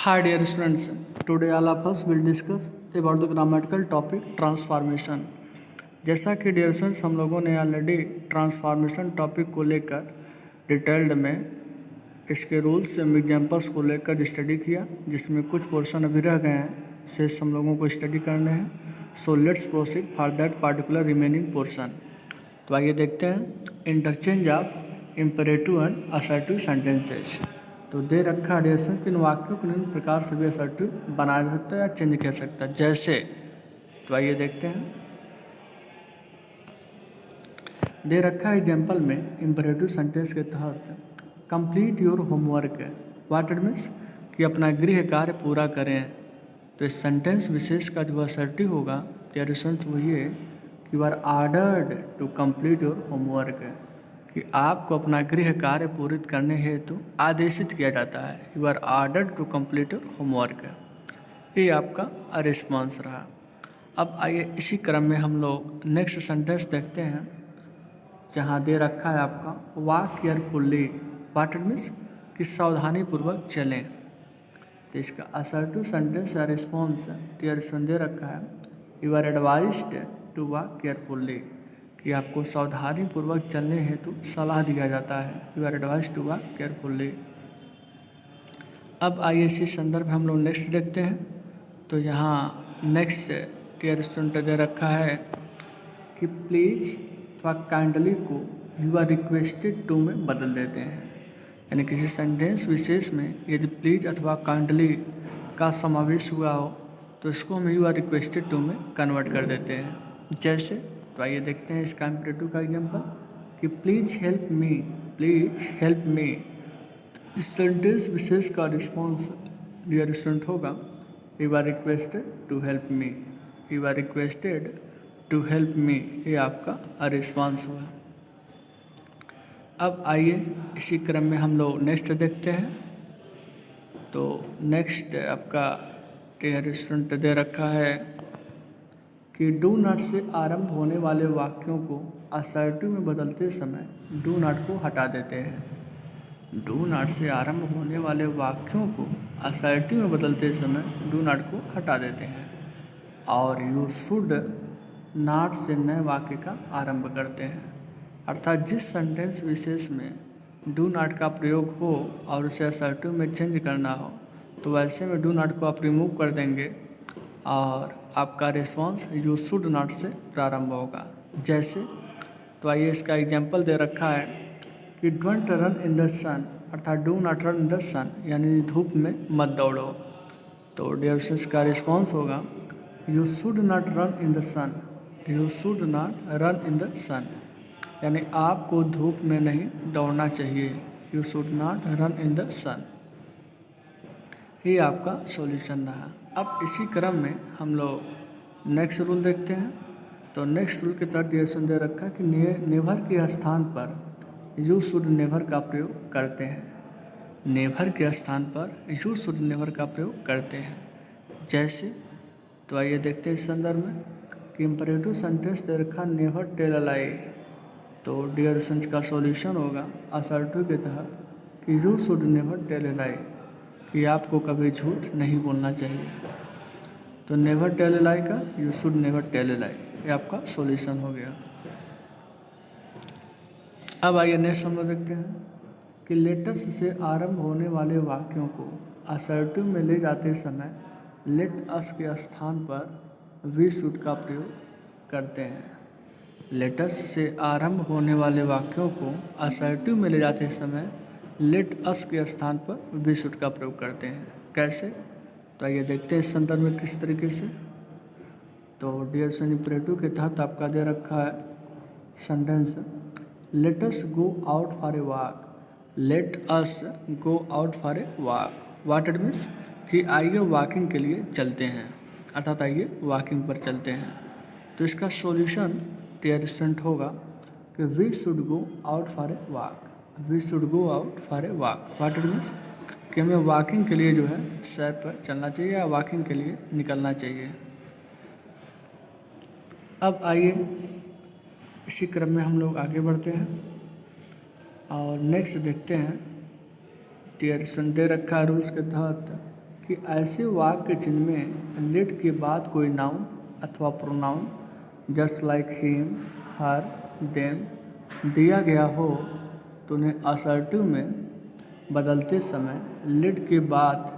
Hi dear students, today all of us will discuss about the grammatical topic transformation। जैसा कि dear students हम लोगों ने already transformation topic को लेकर डिटेल्ड में इसके रूल्स एंड एग्जाम्पल्स को लेकर स्टडी किया, जिसमें कुछ पोर्शन अभी रह गए हैं, शेष हम लोगों को स्टडी करने हैं। So let's proceed for that particular remaining portion. तो आइए देखते हैं interchange of imperative and assertive sentences. तो दे रखा डियर स्टूडेंट्स कि इन वाक्यों को निम्न प्रकार से भी असर्टिव बनाया जा सकता है या चेंज किया जा सकता है, जैसे। तो आइए देखते हैं। दे रखा एग्जाम्पल में इम्परेटिव सेंटेंस के तहत complete your homework, what it means कि अपना गृह कार्य पूरा करें। तो इस सेंटेंस विशेष का जो असर्टिव होगा डियर स्टूडेंट्स वो ये कि you are ordered to complete your homework, कि आपको अपना गृह कार्य पूर्ण करने हेतु आदेशित किया जाता है। You are ordered to complete your homework, ये आपका रिस्पॉन्स रहा। अब आइए इसी क्रम में हम लोग नेक्स्ट सेंटेंस देखते हैं, जहाँ दे रखा है आपका walk carefully, what it means कि सावधानीपूर्वक चलें। तो इसका असर्टिव सेंटेंस या रिस्पॉन्स डियर दे रखा है you are advised to walk carefully, कि आपको सावधानीपूर्वक चलने हेतु सलाह दिया जाता है। You are advised to walk carefully. अब आइए इसी संदर्भ में हम लोग नेक्स्ट देखते हैं। तो यहाँ नेक्स्ट डियर स्टूडेंट दे रखा है कि प्लीज अथवा काइंडली को यू आर रिक्वेस्टेड टू में बदल देते हैं, यानी किसी सेंटेंस विशेष में यदि प्लीज अथवा काइंडली का समावेश हुआ हो तो इसको हम यू आर रिक्वेस्टेड टू में कन्वर्ट कर देते हैं, जैसे। तो आइए देखते हैं इसका इम्परेटिव का एग्जांपल कि please help me, please help me. इस सेंटेंस विशेष का रिस्पॉन्स डियर स्टूडेंट होगा you are requested to help me, you are requested to help me, ये आपका रिस्पॉन्स हुआ। अब आइए इसी क्रम में हम लोग नेक्स्ट देखते हैं। तो नेक्स्ट आपका डियर स्टूडेंट दे रखा है कि डू नॉट से आरंभ होने वाले वाक्यों को असर्टिव में बदलते समय डू नॉट को हटा देते हैं। डू नॉट से आरंभ होने वाले वाक्यों को असर्टिव में बदलते समय डू नॉट को हटा देते हैं, और यू शुड नॉट से नए वाक्य का आरंभ करते हैं। अर्थात जिस सेंटेंस विशेष में डू नॉट का प्रयोग हो और उसे असर्टिव में चेंज करना हो, तो वैसे में डू नॉट को आप रिमूव कर देंगे और आपका रिस्पॉन्स यू शुड नॉट से प्रारंभ होगा, जैसे। तो आइए इसका एग्जांपल दे रखा है कि don't run in the sun, अर्थात do not run in the sun, यानी धूप में मत दौड़ो। तो डियर स्टूडेंट्स का रिस्पॉन्स होगा you should not run in the sun, you should not run in the sun, यानी आपको धूप में नहीं दौड़ना चाहिए। You should not run in the sun, ये आपका सॉल्यूशन रहा। अब इसी क्रम में हम लोग नेक्स्ट रूल देखते हैं। तो नेक्स्ट रूल के तहत डियर दे रखा कि नेवर के स्थान पर यू शुड नेवर का प्रयोग करते हैं। नेवर के स्थान पर यू शुड नेवर का प्रयोग करते हैं, जैसे। तो आइए देखते हैं इस संदर्भ में कि इम्परेटिव सेंटेंस दे रखा नेवर टेल अ लाई। तो डियर स्टूडेंट्स का सॉल्यूशन होगा असर्टिव के तहत कि you should never tell a lie, कि आपको कभी झूठ नहीं बोलना चाहिए। तो नेवर टेल अ लाई का you should never tell a lie, ये आपका सॉल्यूशन हो गया। अब आइए नेक्स्ट हम लोग देखते हैं कि लेटस से आरंभ होने वाले वाक्यों को असर्टिव में ले जाते समय लेट अस के स्थान पर वी शुड का प्रयोग करते हैं। लेटस से आरंभ होने वाले वाक्यों को असर्टिव में ले जाते समय लेट अस के स्थान पर वी शुड का प्रयोग करते हैं, कैसे। तो आइए देखते हैं इस संदर्भ में किस तरीके से। तो डियर सन इम्परेटिव के तहत आपका दे रखा है sentence let us go out for a walk, let us go out for a walk, what it means कि आइए वॉकिंग के लिए चलते हैं, अर्थात आइए वॉकिंग पर चलते हैं। तो इसका सॉल्यूशन डियर स्टूडेंट होगा कि we should go out for a walk, we should go out for a walk, what it means कि हमें वॉकिंग के लिए जो है सैर पर चलना चाहिए या वॉकिंग के लिए निकलना चाहिए। अब आइए इसी क्रम में हम लोग आगे बढ़ते हैं और नेक्स्ट देखते हैं डियर स्टूडेंट दे रखा है रूल्स के तहत कि ऐसे वाक्य जिनमें लेट के बाद कोई नाउन अथवा प्रोनाउन जस्ट लाइक हिम, हर, देम दिया गया हो तो उन्हें असर्टिव में बदलते समय लेट के बाद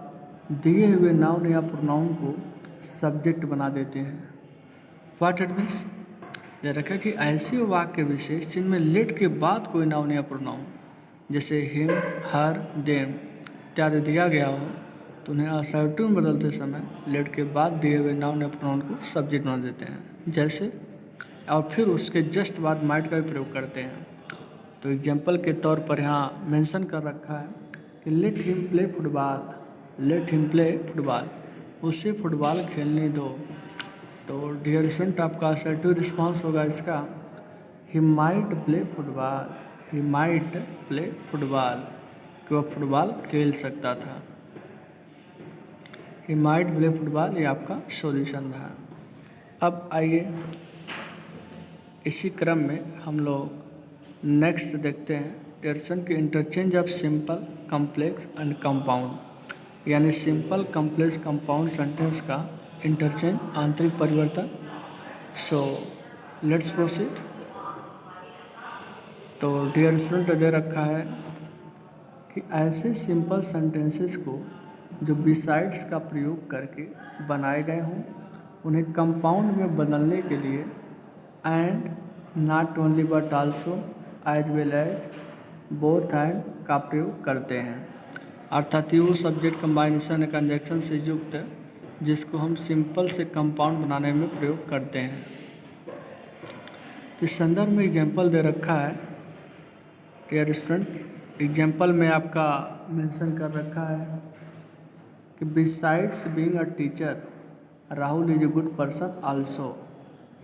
दिए हुए नाउन या प्रोनाउन को सब्जेक्ट बना देते हैं। व्हाट इट मीन्स, दे रखा कि ऐसे वाक्य विशेष जिनमें लेट के बाद कोई नाउन या प्रोनाउन जैसे हिम, हर, देम इत्यादि दिया गया हो तो उन्हें असर्टिव में बदलते समय लेट के बाद दिए हुए नाउन या प्रोनाउन को सब्जेक्ट बना देते हैं। जैसे और फिर उसके जस्ट बाद माइट का भी प्रयोग करते हैं। तो एग्जाम्पल के तौर पर यहाँ मेंशन कर रखा है कि let him play football, let him play football, उसे फुटबॉल खेलने दो। तो डियर स्टूडेंट आपका असर्टिव रिस्पॉन्स होगा इसका he might play football, he might play football, कि वह फुटबॉल खेल सकता था। ही माइट प्ले फुटबॉल, ये आपका सॉल्यूशन रहा। अब आइए इसी क्रम में हम लोग नेक्स्ट देखते हैं टेरसन के interchange of simple, complex and compound, यानी सिंपल, कॉम्प्लेक्स, कंपाउंड सेंटेंस का इंटरचेंज, आंतरिक परिवर्तन। So let's proceed. तो डियर स्टूडेंट दे रखा है कि ऐसे सिंपल सेंटेंसेस को जो बिसाइड्स का प्रयोग करके बनाए गए हों उन्हें कंपाउंड में बदलने के लिए and, not only but also, as well as, both and का प्रयोग करते हैं। अर्थात वो सब्जेक्ट कंबाइनेशन या कंजक्शन से युक्त है जिसको हम सिंपल से कंपाउंड बनाने में प्रयोग करते हैं। इस संदर्भ में एग्जाम्पल दे रखा है डियर स्टूडेंट। एग्जाम्पल में आपका मेंशन कर रखा है कि besides being a teacher Rahul is a good person also,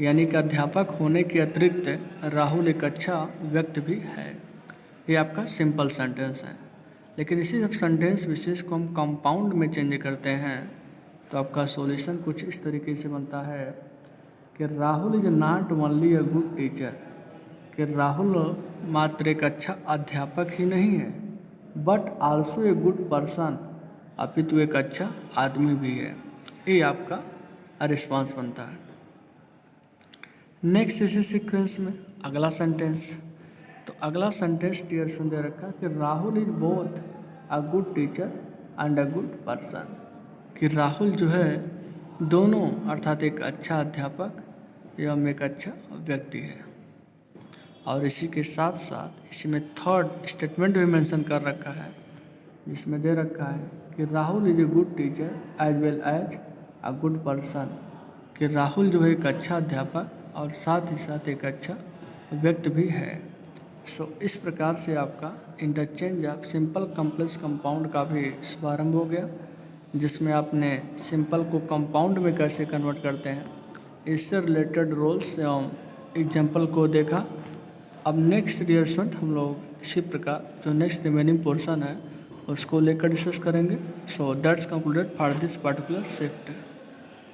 यानी कि अध्यापक होने के अतिरिक्त राहुल एक अच्छा व्यक्ति भी है। ये आपका सिंपल सेंटेंस है। लेकिन इसी जब सेंटेंस विशेष को हम कंपाउंड में चेंज करते हैं तो आपका सॉल्यूशन कुछ इस तरीके से बनता है कि Rahul is not only a good teacher, कि राहुल मात्र एक अच्छा अध्यापक ही नहीं है but also a good person, अपितु एक अच्छा आदमी भी है। ये आपका रिस्पॉन्स बनता है। नेक्स्ट इसी सीक्वेंस में अगला सेंटेंस। तो अगला सेंटेंस डियर सुन दे रखा कि Rahul is both a good teacher and a good person, कि राहुल जो है दोनों अर्थात एक अच्छा अध्यापक एवं एक अच्छा व्यक्ति है। और इसी के साथ साथ इसी में थर्ड स्टेटमेंट भी मेंशन कर रखा है जिसमें दे रखा है कि Rahul is a good teacher as well as a good person, कि राहुल जो है एक अच्छा अध्यापक और साथ ही साथ एक अच्छा व्यक्ति भी है। सो इस प्रकार से आपका interchange of simple, complex, compound का भी शुभारंभ हो गया जिसमें आपने सिंपल को कंपाउंड में कैसे कन्वर्ट करते हैं इससे रिलेटेड रोल्स एवं एग्जाम्पल को देखा। अब नेक्स्ट डियर स्टूडेंट हम लोग इसी प्रकार जो नेक्स्ट रिमेनिंग पोर्शन है उसको लेकर डिस्कस करेंगे। So that's concluded for this particular shift.